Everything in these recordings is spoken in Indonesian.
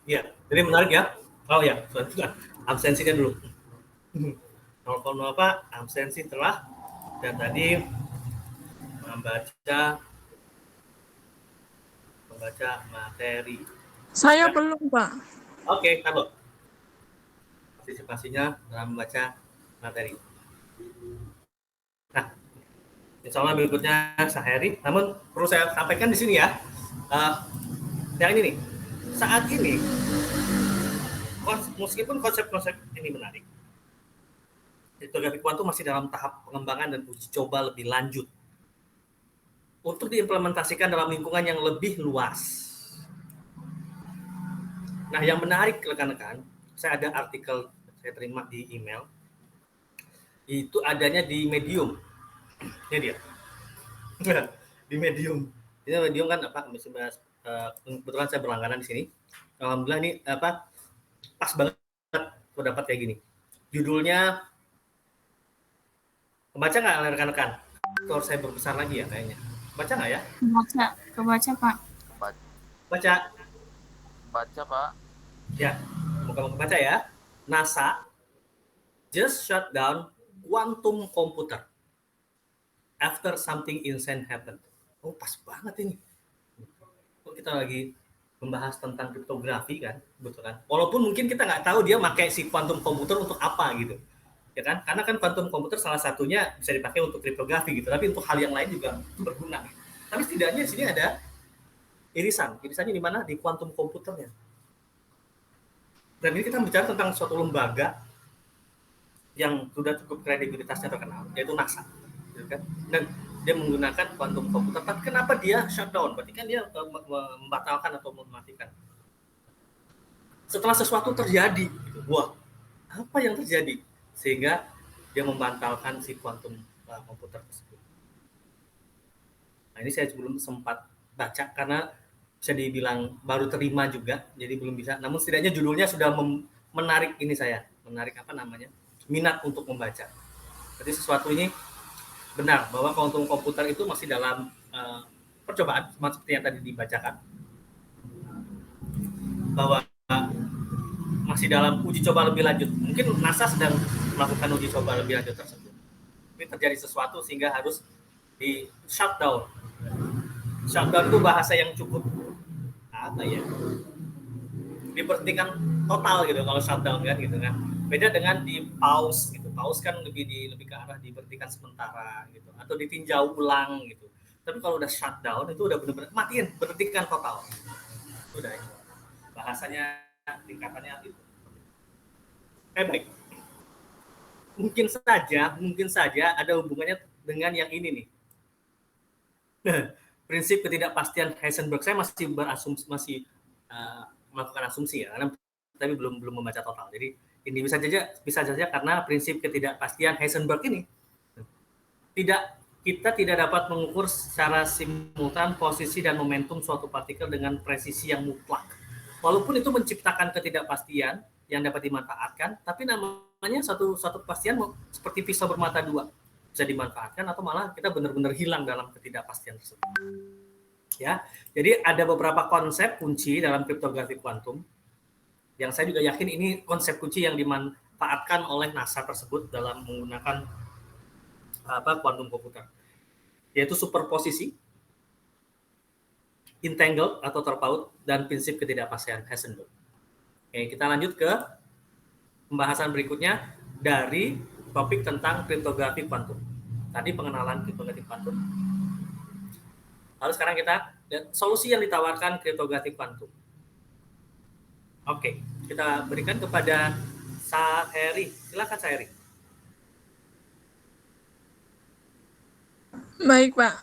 Iya, jadi menarik ya. Oh ya, sudah absensinya dulu. 0,0 apa? Absensi telah dan tadi membaca materi. Saya Ya. belum, Pak. Oke, kalau partisipasinya dalam membaca materi. Nah, insya Allah berikutnya Saheri. Namun perlu saya sampaikan di sini ya, yang ini nih, saat ini meskipun konsep-konsep ini menarik, kriptografi kuantum masih dalam tahap pengembangan dan uji coba lebih lanjut untuk diimplementasikan dalam lingkungan yang lebih luas. Nah, yang menarik rekan-rekan, saya ada artikel saya terima di email, itu adanya di Medium. Ini dia. Di Medium. Ini Medium kan apa? Kebetulan saya berlangganan di sini. Alhamdulillah ini apa? Pas banget aku dapat kayak gini. Judulnya kebaca nggak rekan-rekan? Kalau saya berbesar lagi ya kayaknya. Baca nggak ya? Kebaca Pak. Baca. Baca Pak. Ya, muka-muka baca ya. NASA just shut down quantum computer after something insane happened. Oh, pas banget ini. Kita lagi membahas tentang kriptografi kan, betul kan? Walaupun mungkin kita nggak tahu dia pakai si quantum komputer untuk apa gitu, ya kan? Karena kan quantum komputer salah satunya bisa dipakai untuk kriptografi gitu, tapi untuk hal yang lain juga itu berguna. Gitu. Tapi setidaknya di sini ada irisannya di mana? Di quantum komputernya. Dan ini kita bicara tentang suatu lembaga yang sudah cukup kredibilitasnya terkenal, yaitu NASA, gitu kan? Dan dia menggunakan quantum komputer, tapi kenapa dia shutdown? Berarti kan dia membatalkan atau mematikan. Setelah sesuatu terjadi, gitu. Wah, apa yang terjadi? Sehingga dia membatalkan si quantum komputer tersebut. Nah, ini saya belum sempat baca karena bisa dibilang baru terima juga, jadi belum bisa. Namun setidaknya judulnya sudah menarik ini saya, menarik apa namanya? Minat untuk membaca. Jadi sesuatu ini benar bahwa quantum komputer itu masih dalam percobaan seperti yang tadi dibacakan, bahwa masih dalam uji coba lebih lanjut. Mungkin NASA sedang melakukan uji coba lebih lanjut tersebut. Ini terjadi sesuatu sehingga harus di shutdown. Shutdown itu bahasa yang cukup apa ya? Diberhentikan total gitu kalau shutdown kan gitu kan. Beda dengan di pause gitu. Pause kan lebih ke arah diberhentikan sementara gitu atau ditinjau ulang gitu. Tapi kalau udah shutdown itu udah benar-benar matiin, berhentikan total. Udah itu. Bahasanya tingkatannya itu. Baik. Mungkin saja ada hubungannya dengan yang ini nih. Prinsip ketidakpastian Heisenberg. Saya masih melakukan asumsi ya, karena tapi belum membaca total. Jadi ini bisa saja karena prinsip ketidakpastian Heisenberg ini kita tidak dapat mengukur secara simultan posisi dan momentum suatu partikel dengan presisi yang mutlak. Walaupun itu menciptakan ketidakpastian yang dapat dimanfaatkan, tapi namanya satu kepastian seperti pisau bermata dua, bisa dimanfaatkan atau malah kita benar-benar hilang dalam ketidakpastian tersebut. Ya, jadi ada beberapa konsep kunci dalam kriptografi kuantum yang saya juga yakin ini konsep kunci yang dimanfaatkan oleh NASA tersebut dalam menggunakan quantum komputer, yaitu superposisi, entangled atau terpaut, dan prinsip ketidakpastian Heisenberg. Oke, kita lanjut ke pembahasan berikutnya dari topik tentang kriptografi kuantum. Tadi pengenalan kriptografi kuantum. Lalu sekarang kita lihat solusi yang ditawarkan kriptografi kuantum. Oke, kita berikan kepada Saheri. Silakan Saheri. Baik, Pak.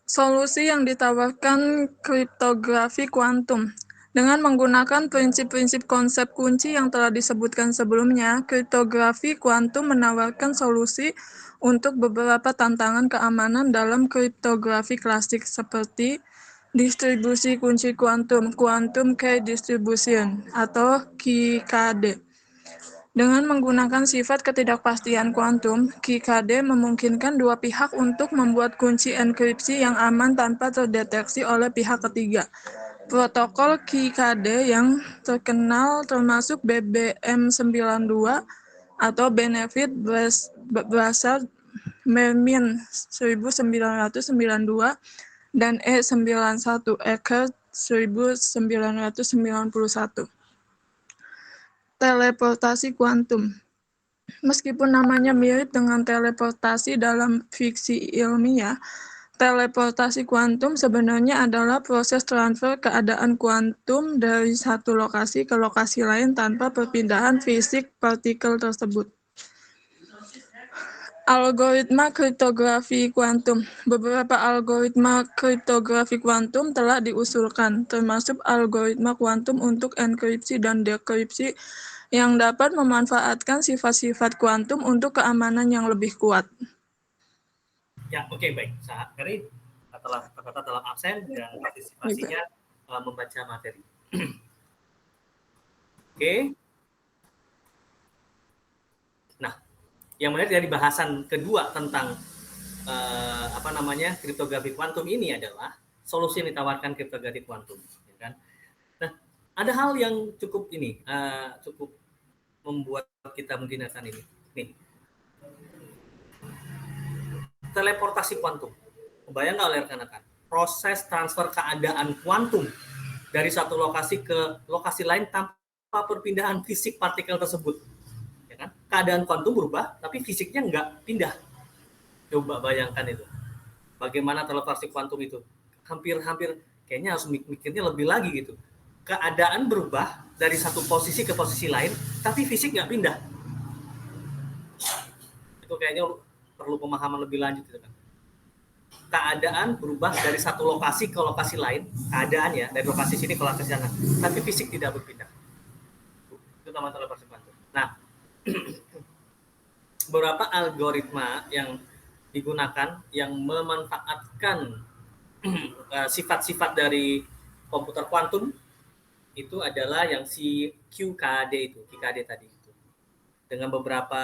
Solusi yang ditawarkan kriptografi kuantum. Dengan menggunakan prinsip-prinsip konsep kunci yang telah disebutkan sebelumnya, kriptografi kuantum menawarkan solusi untuk beberapa tantangan keamanan dalam kriptografi klasik seperti distribusi kunci kuantum, quantum key distribution, atau QKD. Dengan menggunakan sifat ketidakpastian kuantum, QKD memungkinkan dua pihak untuk membuat kunci enkripsi yang aman tanpa terdeteksi oleh pihak ketiga. protokol QKD yang terkenal termasuk BBM92 atau Benefit Basal Mermin 1992 dan E91 Eckert 1991. Teleportasi kuantum. Meskipun namanya mirip dengan teleportasi dalam fiksi ilmiah, teleportasi kuantum sebenarnya adalah proses transfer keadaan kuantum dari satu lokasi ke lokasi lain tanpa perpindahan fisik partikel tersebut. Algoritma kriptografi kuantum. Beberapa algoritma kriptografi kuantum telah diusulkan, termasuk algoritma kuantum untuk enkripsi dan dekripsi yang dapat memanfaatkan sifat-sifat kuantum untuk keamanan yang lebih kuat. Ya, oke, baik. Saat Ferry telah tercatat dalam absen dan partisipasinya membaca materi. Oke. Nah, yang menarik dari bahasan kedua tentang kriptografi kuantum ini adalah solusi yang ditawarkan kriptografi kuantum, ya kan? Nah, ada hal yang cukup membuat kita menggunakan ini. Nih, teleportasi kuantum. Kebayang nggak oleh rekan-rekan? Proses transfer keadaan kuantum dari satu lokasi ke lokasi lain tanpa perpindahan fisik partikel tersebut. Ya kan? Keadaan kuantum berubah, tapi fisiknya nggak pindah. Coba bayangkan itu. Bagaimana teleportasi kuantum itu? Hampir kayaknya harus mikirnya lebih lagi gitu. Keadaan berubah dari satu posisi ke posisi lain, tapi fisik nggak pindah. Itu kayaknya perlu pemahaman lebih lanjut gitu kan. Keadaan berubah dari satu lokasi ke lokasi lain, keadaan ya, dari lokasi sini ke lokasi sana, tapi fisik tidak berpindah. Itu namanya teleportasi kuantum. Nah, beberapa algoritma yang digunakan yang memanfaatkan sifat-sifat dari komputer kuantum itu adalah yang si QKD tadi itu. Dengan beberapa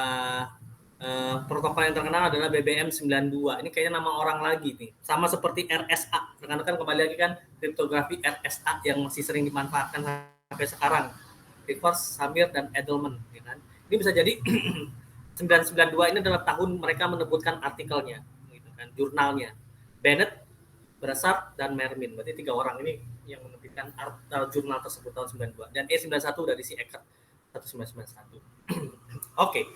protokol yang terkenal adalah BBM92. Ini kayaknya nama orang lagi nih. Sama seperti RSA. Rekan-rekan kembali lagi kan kriptografi RSA yang masih sering dimanfaatkan sampai sekarang. Rivers, Samir, dan Edelman. Ya kan? Ini bisa jadi 992 ini adalah tahun mereka menyebutkan artikelnya, gitu kan, jurnalnya. Bennett, Brassard, dan Mermin. Berarti 3 orang ini yang menerbitkan jurnal tersebut tahun 92. Dan E91 dari si Eckert 1991. Oke.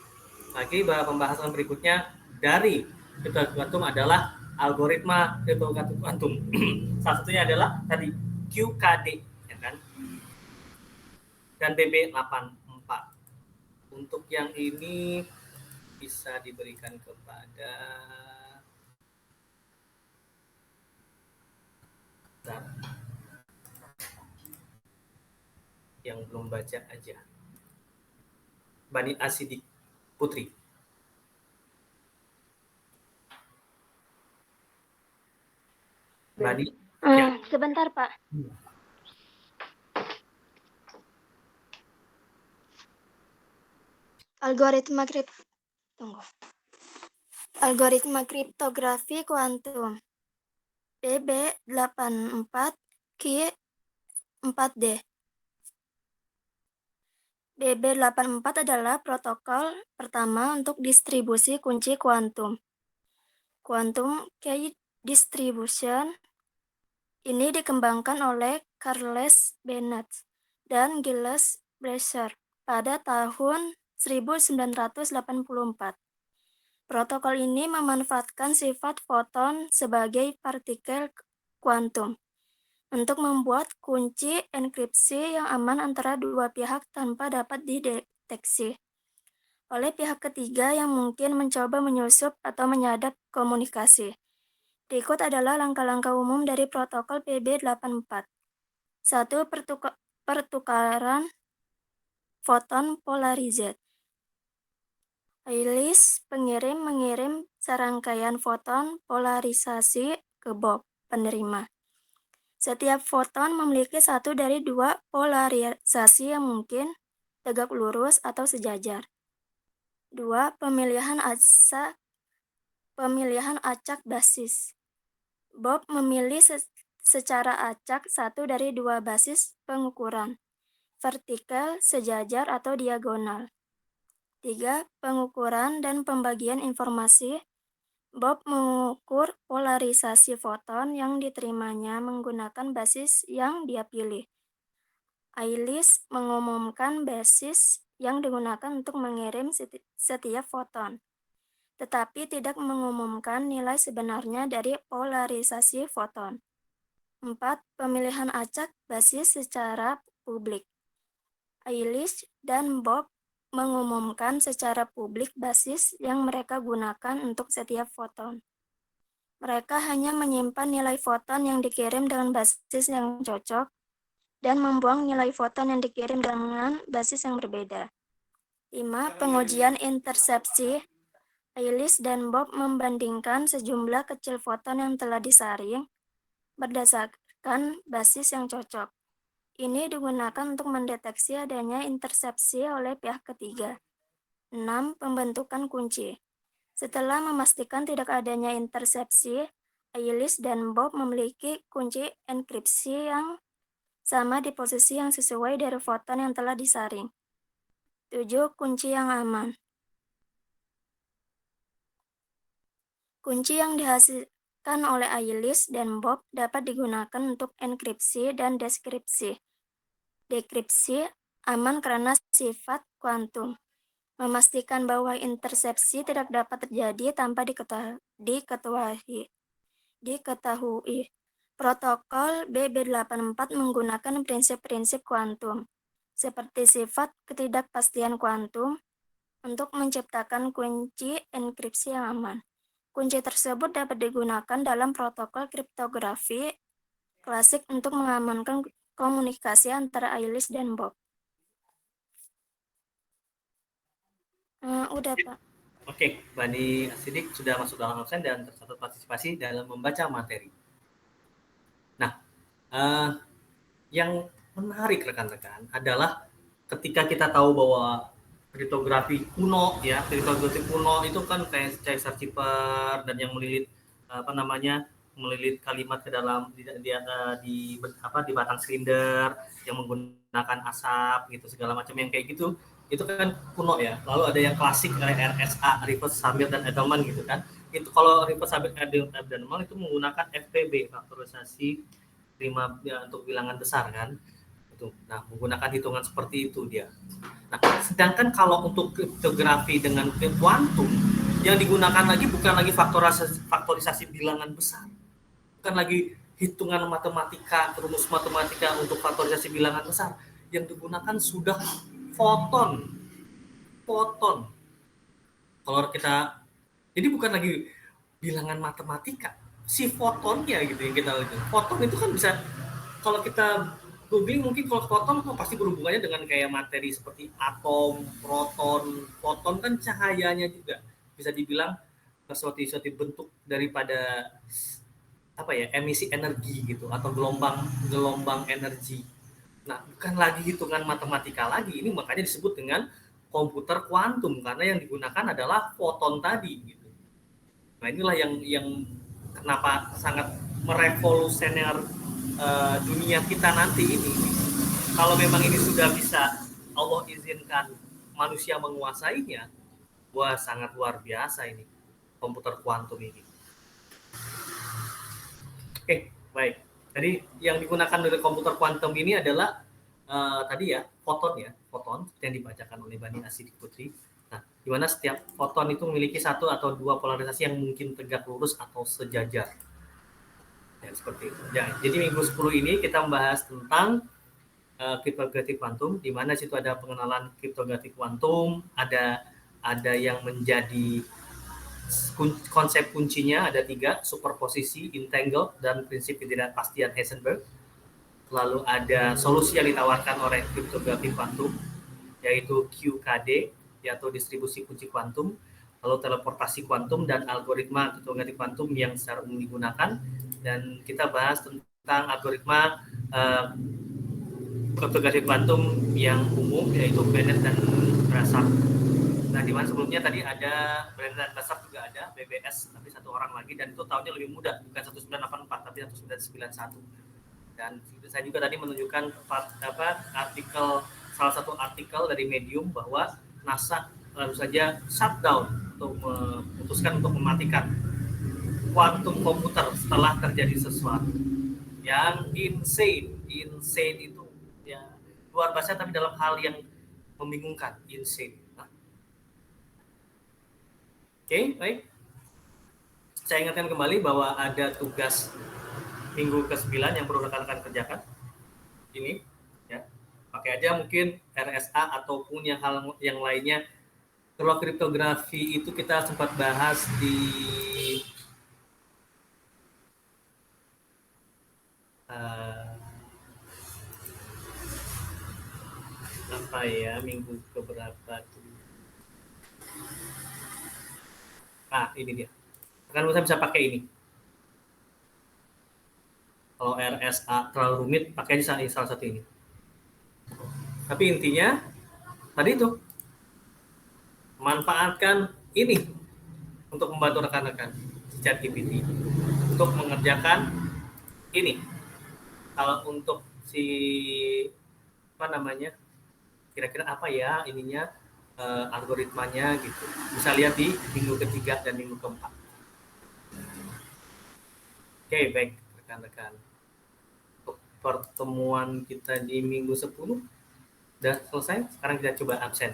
Lagi pembahasan berikutnya dari kriptografi kuantum adalah algoritma kriptografi kuantum. Salah satunya adalah tadi QKD, ya kan? Dan BB84. Untuk yang ini bisa diberikan kepada yang belum baca aja. Bani Asidik Putri. Bani. Sebentar, Pak. Algoritma kriptografi kuantum. BB84 Q4D. BB84 adalah protokol pertama untuk distribusi kunci kuantum. Quantum key distribution ini dikembangkan oleh Charles Bennett dan Giles Bresser pada tahun 1984. Protokol ini memanfaatkan sifat foton sebagai partikel kuantum untuk membuat kunci enkripsi yang aman antara dua pihak tanpa dapat dideteksi oleh pihak ketiga yang mungkin mencoba menyusup atau menyadap komunikasi. Berikut adalah langkah-langkah umum dari protokol BB84. 1. Pertukaran foton polarized. Ailis pengirim mengirim serangkaian foton polarisasi ke Bob penerima. Setiap foton memiliki satu dari dua polarisasi yang mungkin, tegak lurus atau sejajar. 2. Pemilihan acak basis. Bob memilih secara acak satu dari dua basis pengukuran, vertikal, sejajar, atau diagonal. 3. Pengukuran dan pembagian informasi. Bob mengukur polarisasi foton yang diterimanya menggunakan basis yang dia pilih. Ailis mengumumkan basis yang digunakan untuk mengirim setiap foton, tetapi tidak mengumumkan nilai sebenarnya dari polarisasi foton. 4. Pemilihan acak basis secara publik. Ailis dan Bob mengumumkan secara publik basis yang mereka gunakan untuk setiap foton. Mereka hanya menyimpan nilai foton yang dikirim dengan basis yang cocok dan membuang nilai foton yang dikirim dengan basis yang berbeda. 5. Pengujian intersepsi. Ailis dan Bob membandingkan sejumlah kecil foton yang telah disaring berdasarkan basis yang cocok. Ini digunakan untuk mendeteksi adanya intersepsi oleh pihak ketiga. 6. Pembentukan kunci. Setelah memastikan tidak adanya intersepsi, Ailis dan Bob memiliki kunci enkripsi yang sama di posisi yang sesuai dari foton yang telah disaring. 7. Kunci yang aman. Kunci yang dihasilkan oleh Ailis dan Bob dapat digunakan untuk enkripsi dan dekripsi. Dekripsi aman karena sifat kuantum, memastikan bahwa intersepsi tidak dapat terjadi tanpa diketahui. Protokol BB84 menggunakan prinsip-prinsip kuantum, seperti sifat ketidakpastian kuantum, untuk menciptakan kunci enkripsi yang aman. Kunci tersebut dapat digunakan dalam protokol kriptografi klasik untuk mengamankan komunikasi antara Ailis dan Bob. Udah, Pak. Oke, Bani Asidik sudah masuk dalam absen dan tercatat partisipasi dalam membaca materi. Nah, yang menarik rekan-rekan adalah ketika kita tahu bahwa kriptografi kuno itu kan kayak Caesar Cipher dan yang melilit melilit kalimat ke dalam di batang silinder yang menggunakan asap gitu, segala macam yang kayak gitu, itu kan kuno ya. Lalu ada yang klasik kayak RSA, Rivers, Samir, dan Edelman gitu kan. Itu kalau Rivers, Samir, Edelman itu menggunakan FPB, faktorisasi untuk bilangan besar kan. Nah, menggunakan hitungan seperti itu dia. Nah, sedangkan kalau untuk kriptografi dengan kuantum, yang digunakan lagi bukan lagi faktorisasi bilangan besar, bukan lagi hitungan matematika, rumus matematika untuk faktorisasi bilangan besar. Yang digunakan sudah foton. Kalau kita, jadi bukan lagi bilangan matematika, si fotonnya gitu yang kita lihat. Foton itu kan bisa, kalau kita googling mungkin kalau foton pasti berhubungannya dengan kayak materi seperti atom, proton. Foton kan cahayanya juga bisa dibilang suatu bentuk daripada emisi energi gitu, atau gelombang energi. Nah, bukan lagi hitungan matematika lagi, ini makanya disebut dengan komputer kuantum karena yang digunakan adalah foton tadi gitu. Nah, inilah yang kenapa sangat merevolusioner dunia kita nanti ini. Kalau memang ini sudah bisa Allah izinkan manusia menguasainya, wah sangat luar biasa ini komputer kuantum ini. Oke, baik. Jadi yang digunakan dari komputer kuantum ini adalah foton yang dibacakan oleh Bani Asidik Putri. Nah, di mana setiap foton itu memiliki satu atau dua polarisasi yang mungkin tegak lurus atau sejajar. Ya, seperti itu. Ya, jadi minggu 10 ini kita membahas tentang kriptografi kuantum, di mana situ ada pengenalan kriptografi kuantum, ada yang menjadi konsep kuncinya ada 3, superposisi, entangled, dan prinsip ketidakpastian Heisenberg. Lalu ada solusi yang ditawarkan oleh kriptografi kuantum, yaitu QKD, yaitu distribusi kunci kuantum, lalu teleportasi kuantum, dan algoritma kriptografi kuantum yang secara umum digunakan. Dan kita bahas tentang algoritma kriptografi kuantum yang umum, yaitu Bennett dan Grasaf. Nah, di mana sebelumnya tadi ada Brandon Basar juga ada, BBS, tapi satu orang lagi, dan itu tahunnya lebih muda, bukan 1984 tapi 1991. Dan saya juga tadi menunjukkan artikel, salah satu artikel dari Medium bahwa NASA baru saja shutdown untuk memutuskan untuk mematikan kuantum komputer setelah terjadi sesuatu yang insane itu ya luar biasa, tapi dalam hal yang membingungkan, insane. Oke, baik. Saya ingatkan kembali bahwa ada tugas minggu ke-9 yang perlu rekan-rekan kerjakan. Ini, ya. Pakai aja mungkin RSA ataupun yang lainnya. Kalau kriptografi itu kita sempat bahas di minggu keberapa tuh? Ini dia. Kan bisa pakai ini. Kalau RSA terlalu rumit, pakai aja salah satu ini. Tapi intinya tadi itu, manfaatkan ini untuk membantu rekan-rekan ChatGPT untuk mengerjakan ini. Kalau untuk kira-kira apa ya ininya, algoritmanya gitu, bisa lihat di minggu ke-3 dan minggu ke-4. Oke, baik rekan-rekan, untuk pertemuan kita di minggu 10 udah selesai. Sekarang kita coba absen.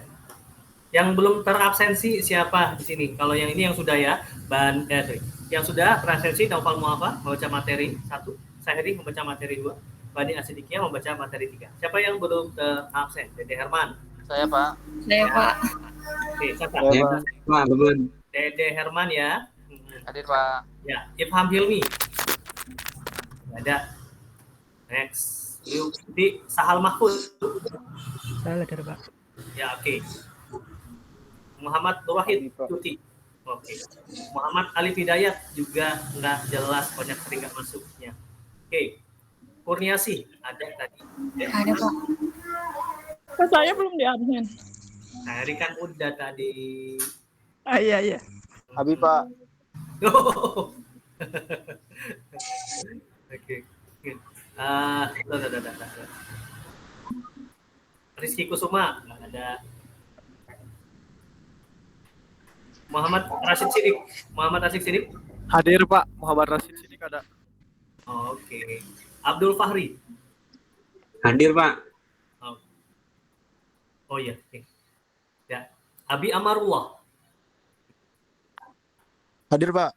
Yang belum terabsensi siapa di sini? Kalau yang ini yang sudah ya, yang sudah terabsensi, Naufal Muafa membaca materi 1, Syahri membaca materi 2, Bani Asidikia membaca materi 3. Siapa yang belum terabsen? Dede Herman. Saya, Pak. Saya, Pak. Oke, siapa? Pak, belum. Dede Herman ya. Hadir, Pak. Ya, Ifham Hilmi. Ada. Next. Di Sahal Mahfuz. Saya hadir, Pak. Ya, oke. Muhammad Wahid Tuti. Oke. Muhammad Ali Hidayat juga nggak jelas, banyak sering nggak masuknya. Oke. Kurniasi ada tadi. Ada, Pak. Saya belum di absen. Hari kan udah tadi. Iya. Abi, Pak. Oke. Rizky Kusuma nggak ada. Muhammad Rashid Sidik. Hadir, Pak. Muhammad Rashid Sidik ada. Oke. Abdul Fahri. Hadir, Pak. Oh iya. Oke. Ya. Abi Amarullah. Hadir, Pak.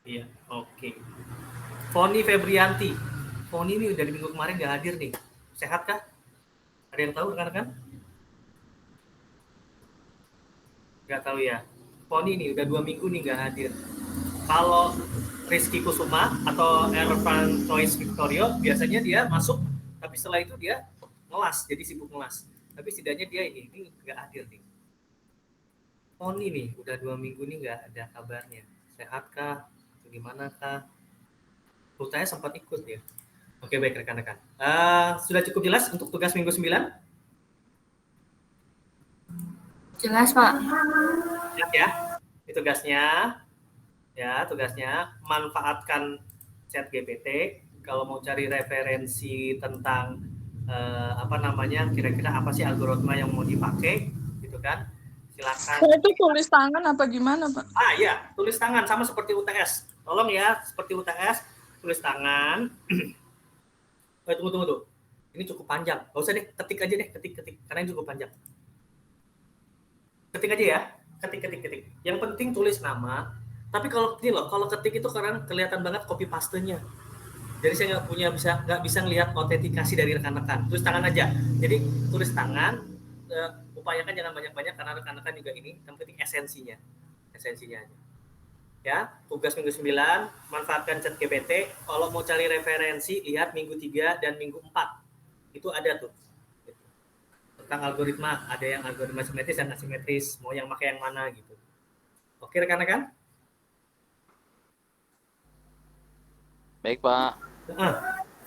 Iya. Oke. Foni Febrianti. Foni ini dari minggu kemarin nggak hadir nih. Sehat kah? Ada yang tahu rekan-rekan? Nggak tahu ya. Poni ini udah 2 minggu nih nggak hadir. Kalau Rizky Kusuma atau Ervan Choice Victorio biasanya dia masuk, tapi setelah itu dia ngelas, jadi sibuk ngelas. Tapi setidaknya dia ini nggak hadir nih. Poni nih udah 2 minggu nih nggak ada kabarnya. Sehatkah? Gimana kah? Rutanya sempat ikut ya. Oke, baik rekan-rekan. Sudah cukup jelas untuk tugas minggu 9? Jelas, Pak. Siap ya, ini tugasnya. Ya, tugasnya manfaatkan ChatGPT kalau mau cari referensi tentang kira-kira apa sih algoritma yang mau dipakai, gitu kan? Silakan. Saya itu tulis tangan apa gimana, Pak? Iya, tulis tangan sama seperti UTS. Tolong ya, seperti UTS, tulis tangan. Tunggu. Ini cukup panjang. Gak usah deh, ketik aja deh, ketik. Karena ini cukup panjang. Ketik aja ya, ketik. Yang penting tulis nama. Tapi kalau ketik itu karena kelihatan banget copy paste-nya. Jadi saya nggak bisa ngelihat autentikasi dari rekan-rekan. Tulis tangan aja. Jadi tulis tangan, upayakan jangan banyak-banyak karena rekan-rekan juga ini, yang penting esensinya aja. Ya, tugas minggu 9, manfaatkan ChatGPT. Kalau mau cari referensi, lihat minggu 3 dan minggu 4. Itu ada tuh. Tentang algoritma, ada yang algoritma simetris dan asimetris, mau yang pakai yang mana gitu. Oke rekan-rekan? Baik, Pak.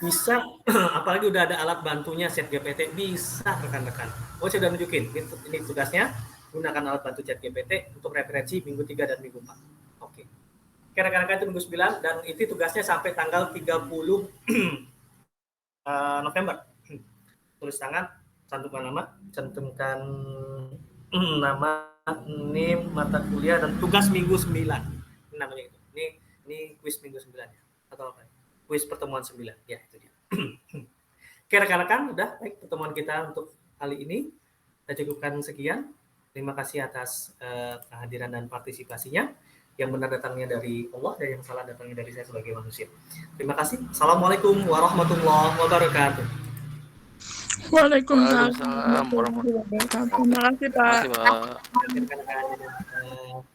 Bisa, apalagi udah ada alat bantunya ChatGPT, bisa rekan-rekan. Saya udah nunjukin, ini tugasnya. gunakan alat bantu ChatGPT untuk referensi minggu 3 dan minggu 4. Oke. Rekan-rekan itu minggu 9 dan itu tugasnya sampai tanggal 30 November. Tulis tangan, cantumkan nama, NIM, mata kuliah, dan tugas minggu 9. Ini namanya itu. Ini kuis minggu 9 ya. Atau apa? Kuis pertemuan 9. Ya, itu dia. Oke, rekan-rekan, udah baik pertemuan kita untuk kali ini. Kita cukupkan sekian. Terima kasih atas kehadiran dan partisipasinya. Yang benar datangnya dari Allah dan yang salah datangnya dari saya sebagai manusia. Terima kasih. Assalamualaikum warahmatullahi wabarakatuh. Waalaikumsalam warahmatullahi wabarakatuh. Terima kasih, Pak. Terima kasih, Pak. Rekan-rekan.